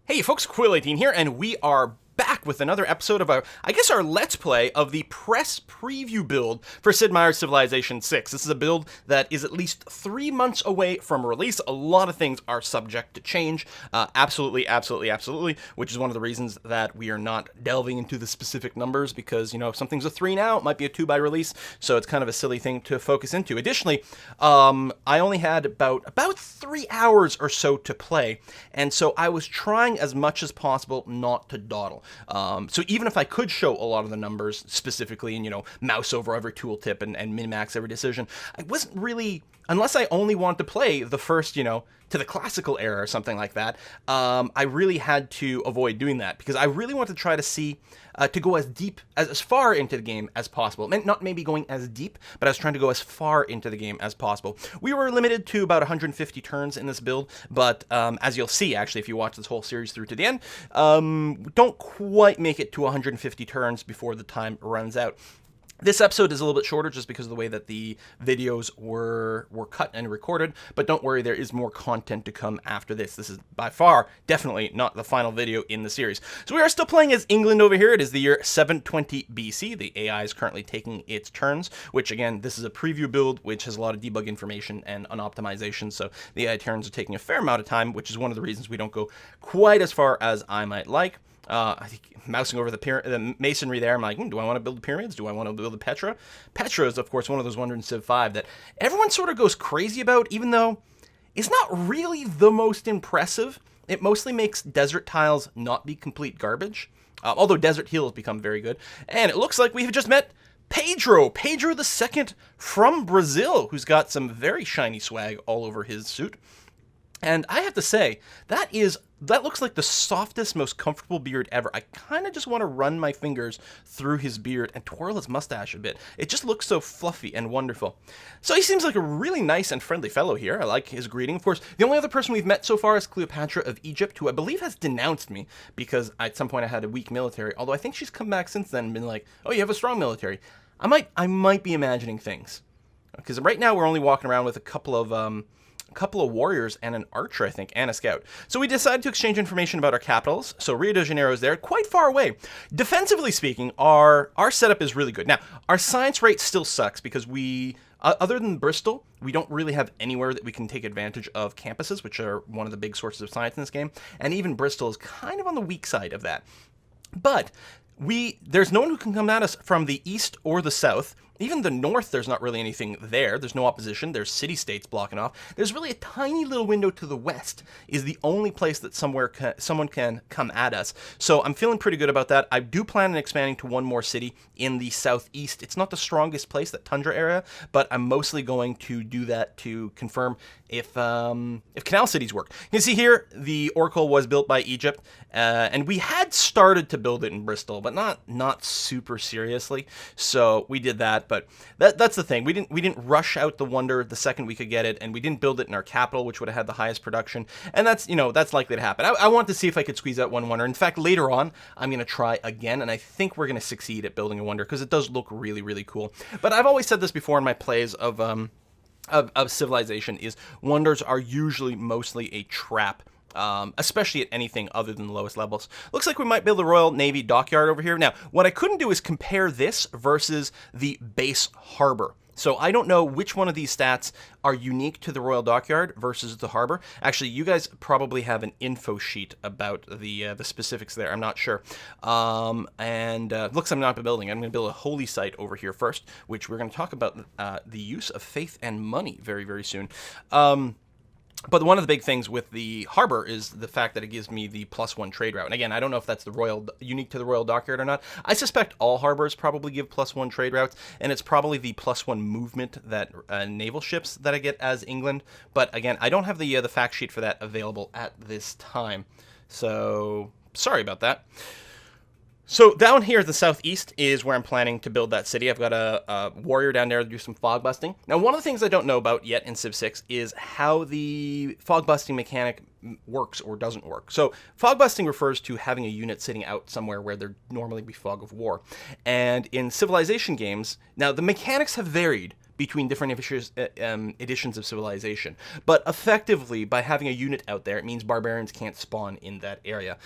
Hey folks, Quill18 here, and we are back with another episode of our Let's Play of the press preview build for Sid Meier's Civilization 6. This is a build that is at least 3 months away from release. A lot of things are subject to change. Absolutely, which is one of the reasons that we are not delving into the specific numbers because, you know, if something's a 3 now, it might be a 2 by release, so it's kind of a silly thing to focus into. Additionally, I only had about 3 hours or so to play, and so I was trying as much as possible not to dawdle. So even if I could show a lot of the numbers specifically and, you know, mouse over every tooltip and min-max every decision, I wasn't really, unless I only want to play the first, you know, to the classical era or something like that, I really had to avoid doing that because I really want to try to see, to go as deep, as far into the game as possible. Not maybe going as deep, but I was trying to go as far into the game as possible. We were limited to about 150 turns in this build, but as you'll see, actually, if you watch this whole series through to the end, don't quite make it to 150 turns before the time runs out. This episode is a little bit shorter just because of the way that the videos were cut and recorded, but don't worry, there is more content to come after this. This is by far, definitely not the final video in the series. So we are still playing as England over here. It is the year 720 BC. The AI is currently taking its turns, which again, this is a preview build, which has a lot of debug information and unoptimization, so the AI turns are taking a fair amount of time, which is one of the reasons we don't go quite as far as I might like. I think mousing over the masonry there, I'm like, do I want to build the pyramids? Do I want to build the Petra? Petra is, of course, one of those wonders in Civ 5 that everyone sort of goes crazy about, even though it's not really the most impressive. It mostly makes desert tiles not be complete garbage, although desert hills become very good. And it looks like we've just met Pedro II from Brazil, who's got some very shiny swag all over his suit. And I have to say, that looks like the softest, most comfortable beard ever. I kind of just want to run my fingers through his beard and twirl his mustache a bit. It just looks so fluffy and wonderful. So he seems like a really nice and friendly fellow here. I like his greeting. Of course, the only other person we've met so far is Cleopatra of Egypt, who I believe has denounced me because at some point I had a weak military, although I think she's come back since then and been like, oh, you have a strong military. I might be imagining things. Because right now we're only walking around with a couple of warriors and an archer, I think, and a scout. So we decided to exchange information about our capitals. So Rio de Janeiro is there, quite far away. Defensively speaking, our setup is really good. Now, our science rate still sucks because we, other than Bristol, we don't really have anywhere that we can take advantage of campuses, which are one of the big sources of science in this game. And even Bristol is kind of on the weak side of that. But there's no one who can come at us from the east or the south. Even the north, there's not really anything there. There's no opposition. There's city-states blocking off. There's really a tiny little window to the west is the only place that someone can come at us. So I'm feeling pretty good about that. I do plan on expanding to one more city in the southeast. It's not the strongest place, that tundra area, but I'm mostly going to do that to confirm if canal cities work. You can see here the Oracle was built by Egypt, and we had started to build it in Bristol, but not super seriously. So we did that. But that's the thing. We didn't rush out the wonder the second we could get it, and we didn't build it in our capital, which would have had the highest production. And that's likely to happen. I want to see if I could squeeze out one wonder. In fact, later on, I'm going to try again, and I think we're going to succeed at building a wonder because it does look really, really cool. But I've always said this before in my plays of Civilization is wonders are usually mostly a trap. Especially at anything other than the lowest levels. Looks like we might build a Royal Navy dockyard over here. Now, what I couldn't do is compare this versus the base harbor. So I don't know which one of these stats are unique to the Royal Dockyard versus the harbor. Actually, you guys probably have an info sheet about the specifics there. I'm not sure. Looks I'm not building. I'm going to build a holy site over here first, which we're going to talk about the use of faith and money very, very soon. But one of the big things with the harbor is the fact that it gives me the +1 trade route. And again, I don't know if that's unique to the Royal Dockyard or not. I suspect all harbors probably give +1 trade routes, and it's probably the +1 movement that naval ships that I get as England. But again, I don't have the fact sheet for that available at this time. So sorry about that. So down here at the southeast is where I'm planning to build that city. I've got a warrior down there to do some fog busting. Now, one of the things I don't know about yet in Civ 6 is how the fog busting mechanic works or doesn't work. So fog busting refers to having a unit sitting out somewhere where there'd normally be fog of war. And in Civilization games, now the mechanics have varied, between different editions of Civilization. But effectively, by having a unit out there, it means barbarians can't spawn in that area.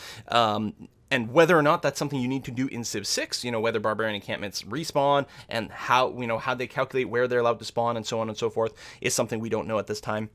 And whether or not that's something you need to do in Civ 6, whether barbarian encampments respawn and how they calculate where they're allowed to spawn and so on and so forth, is something we don't know at this time.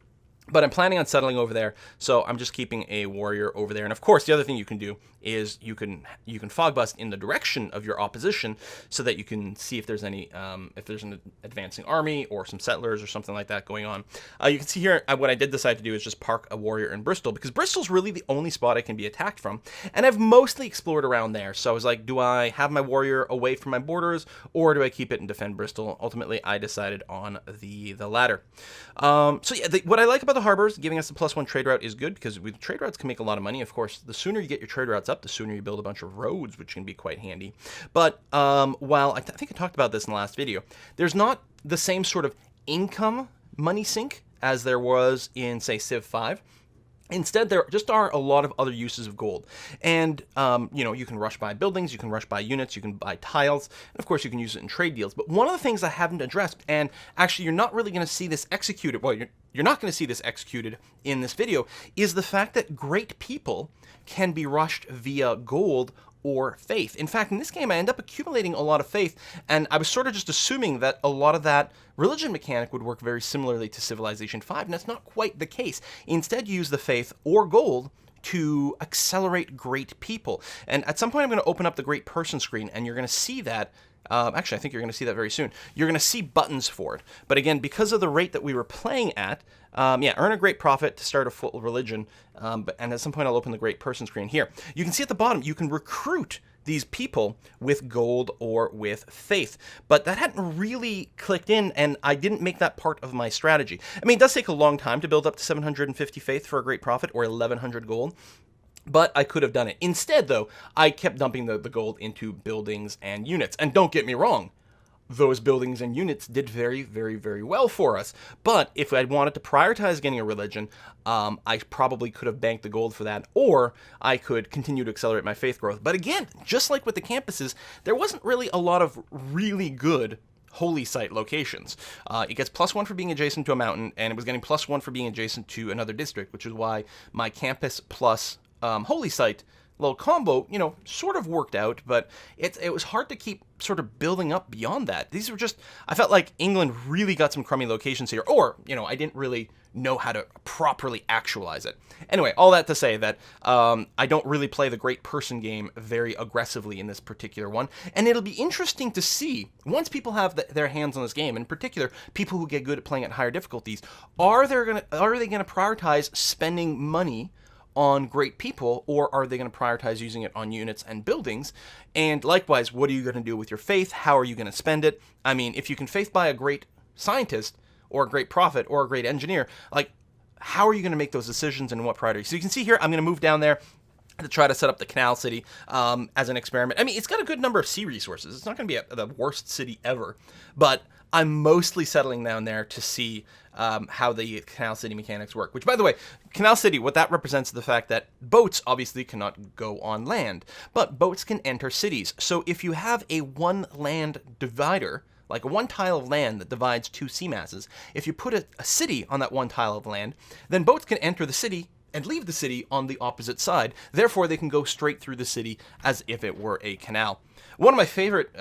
But I'm planning on settling over there, so I'm just keeping a warrior over there. And of course, the other thing you can do is you can fog bust in the direction of your opposition, so that you can see if there's if there's an advancing army or some settlers or something like that going on. You can see here what I did decide to do is just park a warrior in Bristol, because Bristol's really the only spot I can be attacked from, and I've mostly explored around there. So I was like, do I have my warrior away from my borders, or do I keep it and defend Bristol? Ultimately, I decided on the latter. So yeah, what I like about the harbors giving us the +1 trade route is good, because with trade routes can make a lot of money. Of course, the sooner you get your trade routes up, the sooner you build a bunch of roads, which can be quite handy. But while I think I talked about this in the last video, there's not the same sort of income money sink as there was in, say, Civ 5. Instead, there just are a lot of other uses of gold. And, you can rush by buildings, you can rush by units, you can buy tiles, and of course you can use it in trade deals. But one of the things I haven't addressed, and actually you're not really going to see this executed, well, you're not going to see this executed in this video, is the fact that great people can be rushed via gold or faith. In fact, in this game, I end up accumulating a lot of faith, and I was sort of just assuming that a lot of that religion mechanic would work very similarly to Civilization 5, and that's not quite the case. Instead, you use the faith or gold to accelerate great people. And at some point, I'm going to open up the great person screen, and you're going to see that. Actually, I think you're going to see that very soon. You're going to see buttons for it. But again, because of the rate that we were playing at, earn a great profit to start a full religion. And at some point, I'll open the great person screen here. You can see at the bottom, you can recruit these people with gold or with faith. But that hadn't really clicked in, and I didn't make that part of my strategy. I mean, it does take a long time to build up to 750 faith for a great profit, or 1,100 gold. But I could have done it. Instead, though, I kept dumping the gold into buildings and units. And don't get me wrong, those buildings and units did very, very, very well for us. But if I wanted to prioritize getting a religion, I probably could have banked the gold for that, or I could continue to accelerate my faith growth. But again, just like with the campuses, there wasn't really a lot of really good holy site locations. It gets +1 for being adjacent to a mountain, and it was getting +1 for being adjacent to another district, which is why my campus plus holy site little combo, sort of worked out, but it was hard to keep sort of building up beyond that. These were just, I felt like England really got some crummy locations here, or, I didn't really know how to properly actualize it. Anyway, all that to say that I don't really play the great person game very aggressively in this particular one, and it'll be interesting to see, once people have their hands on this game, in particular, people who get good at playing at higher difficulties, are they going to prioritize spending money on great people, or are they going to prioritize using it on units and buildings? And likewise, what are you going to do with your faith? How are you going to spend it? I mean, if you can faith buy a great scientist, or a great prophet, or a great engineer, how are you going to make those decisions and what priority? So you can see here, I'm going to move down there to try to set up the Canal City as an experiment. I mean, it's got a good number of sea resources. It's not going to be the worst city ever, but I'm mostly settling down there to see how the Canal City mechanics work. Which, by the way, Canal City, what that represents is the fact that boats obviously cannot go on land, but boats can enter cities. So if you have a one land divider, like a one tile of land that divides two sea masses, if you put a city on that one tile of land, then boats can enter the city and leave the city on the opposite side. Therefore, they can go straight through the city as if it were a canal. One of my favorite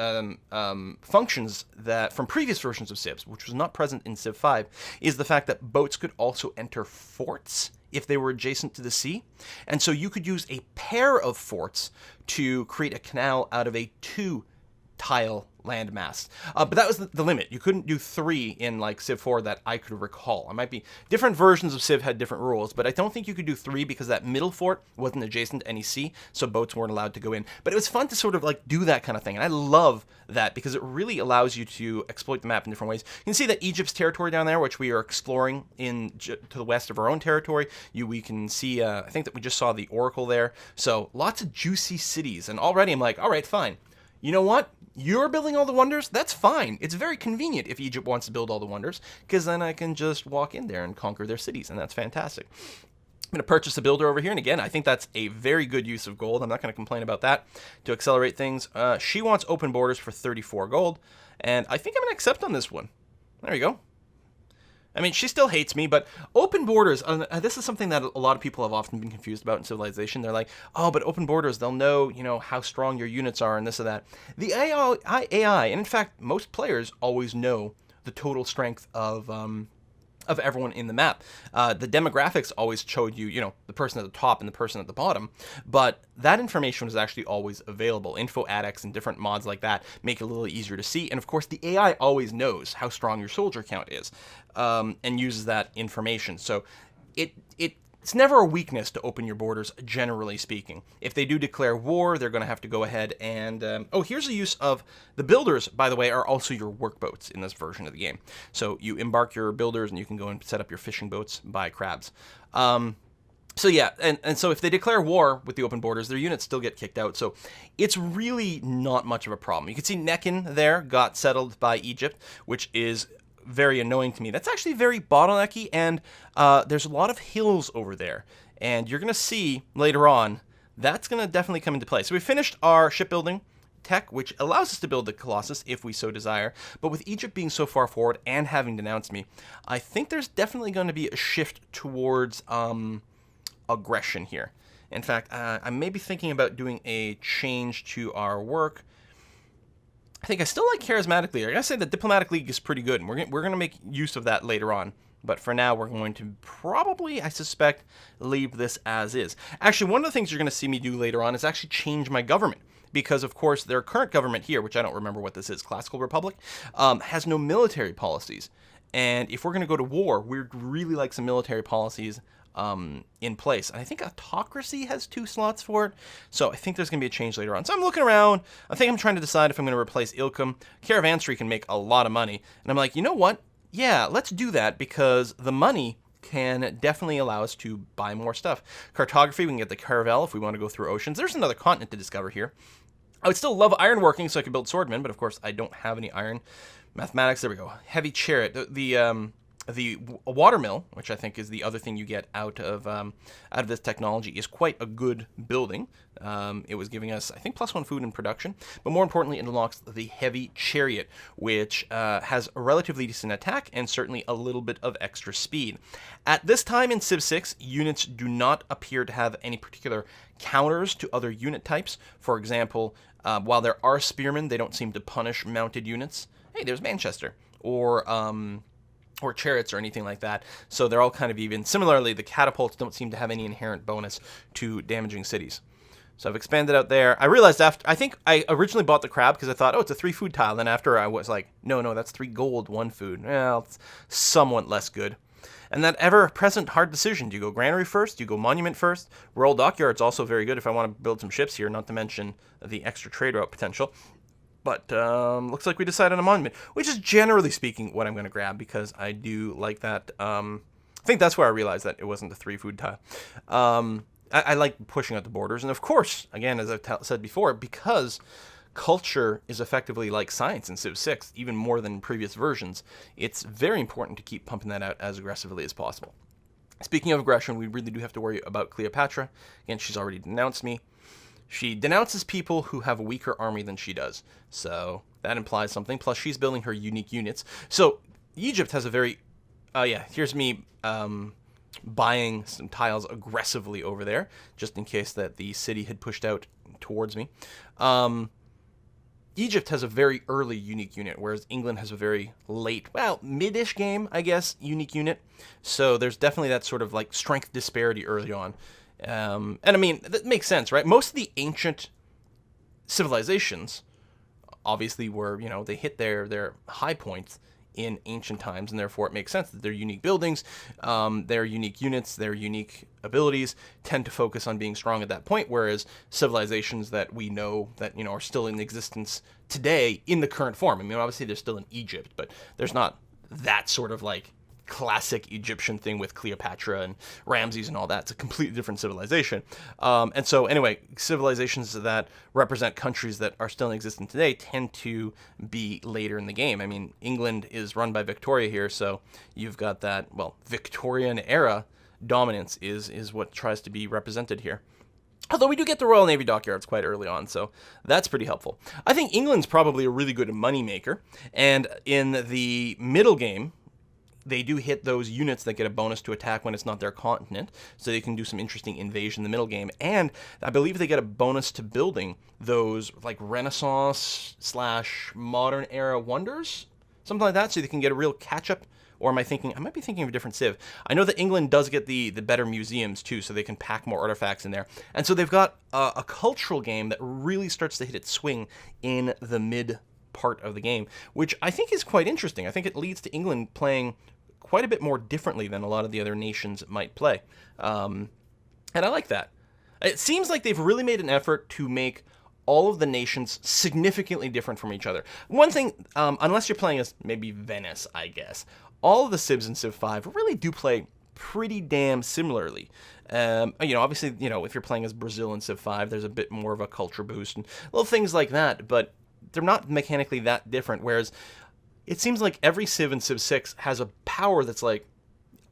functions that from previous versions of Civs, which was not present in Civ 5, is the fact that boats could also enter forts if they were adjacent to the sea. And so you could use a pair of forts to create a canal out of a two-tile landmass. But that was the limit. You couldn't do 3 in like Civ 4 that I could recall. It might be different versions of Civ had different rules, but I don't think you could do 3 because that middle fort wasn't adjacent to any sea, so boats weren't allowed to go in. But it was fun to sort of like do that kind of thing, and I love that because it really allows you to exploit the map in different ways. You can see that Egypt's territory down there, which we are exploring to the west of our own territory. We can see, I think that we just saw the Oracle there. So lots of juicy cities, and already I'm like, all right, fine. You know what? You're building all the wonders? That's fine. It's very convenient if Egypt wants to build all the wonders, because then I can just walk in there and conquer their cities, and that's fantastic. I'm going to purchase a builder over here, and again, I think that's a very good use of gold. I'm not going to complain about that to accelerate things. She wants open borders for 34 gold, and I think I'm going to accept on this one. There you go. I mean, she still hates me, but open borders, this is something that a lot of people have often been confused about in Civilization. They're like, oh, but open borders, they'll know, how strong your units are and this or that. The AI, and in fact, most players always know the total strength of everyone in the map. The demographics always showed you, the person at the top and the person at the bottom, but that information was actually always available. Info addex and different mods like that make it a little easier to see, and of course the AI always knows how strong your soldier count is, and uses that information. So it's never a weakness to open your borders, generally speaking. If they do declare war, they're going to have to go ahead and... here's a use of... The builders, by the way, are also your workboats in this version of the game. So you embark your builders, and you can go and set up your fishing boats, buy crabs. So yeah, and so if they declare war with the open borders, their units still get kicked out. So it's really not much of a problem. You can see Neckin there got settled by Egypt, which is very annoying to me. That's actually very bottlenecky, and there's a lot of hills over there. And you're going to see later on, that's going to definitely come into play. So we finished our shipbuilding tech, which allows us to build the Colossus if we so desire. But with Egypt being so far forward and having denounced me, I think there's definitely going to be a shift towards aggression here. In fact, I may be thinking about doing a change to our work. I think I still like Charismatic League. I gotta say the Diplomatic League is pretty good, and we're gonna make use of that later on. But for now, we're going to probably, I suspect, leave this as is. Actually, one of the things you're gonna see me do later on is actually change my government. Because, of course, their current government here, which I don't remember what this is, Classical Republic, has no military policies. And if we're going to go to war, we'd really like some military policies in place. And I think Autocracy has 2 slots for it. So I think there's going to be a change later on. So I'm looking around. I think I'm trying to decide if I'm going to replace Ilkum. Caravanserai can make a lot of money. And I'm like, you know what? Yeah, let's do that, because the money can definitely allow us to buy more stuff. Cartography, we can get the Caravel if we want to go through oceans. There's another continent to discover here. I would still love ironworking so I could build swordmen, but of course I don't have any iron. Mathematics, there we go. Heavy chariot. The watermill, which I think is the other thing you get out of this technology, is quite a good building. It was giving us, I think, +1 food and production, but more importantly, it unlocks the heavy chariot, which has a relatively decent attack and certainly a little bit of extra speed. At this time in Civ 6, units do not appear to have any particular counters to other unit types. For example, while there are spearmen, they don't seem to punish mounted units. Hey, there's Manchester, or chariots or anything like that. So they're all kind of even. Similarly, the catapults don't seem to have any inherent bonus to damaging cities. So I've expanded out there. I realized I think I originally bought the crab because I thought, oh, it's a 3 food tile. Then after I was like, no, that's 3 gold, 1 food. Well, it's somewhat less good. And that ever-present hard decision. Do you go granary first? Do you go monument first? Royal Dockyard's also very good if I want to build some ships here, not to mention the extra trade route potential. But looks like we decided on a monument, which is generally speaking what I'm going to grab, because I do like that. I think that's where I realized that it wasn't a 3 food tile. I like pushing out the borders. And of course, again, as I've said before, because culture is effectively like science in Civ 6, even more than previous versions, it's very important to keep pumping that out as aggressively as possible. Speaking of aggression, we really do have to worry about Cleopatra. Again, she's already denounced me. She denounces people who have a weaker army than she does. So that implies something. Plus, she's building her unique units. So Egypt has a very... here's me buying some tiles aggressively over there, just in case that the city had pushed out towards me. Egypt has a very early unique unit, whereas England has a very late, mid-ish game, I guess, unique unit. So there's definitely that sort of like strength disparity early on. And I mean, that makes sense, right? Most of the ancient civilizations obviously were, they hit their high points in ancient times, and therefore it makes sense that their unique buildings, their unique units, their unique abilities tend to focus on being strong at that point, whereas civilizations that we know that, are still in existence today in the current form. I mean, obviously they're still in Egypt, but there's not that sort of like classic Egyptian thing with Cleopatra and Ramses and all that. It's a completely different civilization. And so anyway, civilizations that represent countries that are still in existence today tend to be later in the game. I mean, England is run by Victoria here, so you've got that, Victorian era dominance is what tries to be represented here. Although we do get the Royal Navy dockyards quite early on, so that's pretty helpful. I think England's probably a really good moneymaker, and in the middle game, they do hit those units that get a bonus to attack when it's not their continent, so they can do some interesting invasion in the middle game. And I believe they get a bonus to building those like Renaissance / modern era wonders, something like that, so they can get a real catch up. Or am I thinking? I might be thinking of a different civ. I know that England does get the better museums too, so they can pack more artifacts in there. And so they've got a cultural game that really starts to hit its swing in the mid part of the game, which I think is quite interesting. I think it leads to England playing quite a bit more differently than a lot of the other nations might play. And I like that. It seems like they've really made an effort to make all of the nations significantly different from each other. One thing, unless you're playing as maybe Venice, I guess, all of the civs in Civ 5 really do play pretty damn similarly. Obviously, if you're playing as Brazil in Civ 5, there's a bit more of a culture boost and little things like that, but they're not mechanically that different, whereas it seems like every civ in Civ 6 has a power that's like,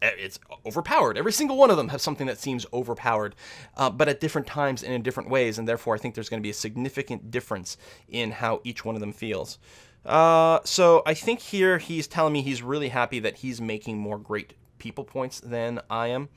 it's overpowered. Every single one of them has something that seems overpowered, but at different times and in different ways, and therefore I think there's going to be a significant difference in how each one of them feels. So I think here he's telling me he's really happy that he's making more great people points than I am.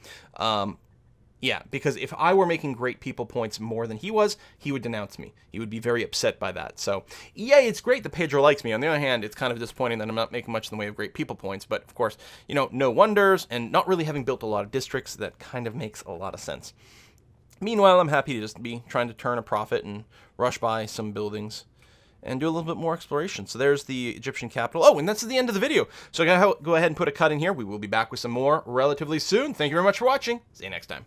Yeah, because if I were making great people points more than he was, he would denounce me. He would be very upset by that. So, yeah, it's great that Pedro likes me. On the other hand, it's kind of disappointing that I'm not making much in the way of great people points. But, of course, no wonders, and not really having built a lot of districts, that kind of makes a lot of sense. Meanwhile, I'm happy to just be trying to turn a profit and rush by some buildings and do a little bit more exploration. So there's the Egyptian capital. Oh, and that's the end of the video. So I gotta go ahead and put a cut in here. We will be back with some more relatively soon. Thank you very much for watching. See you next time.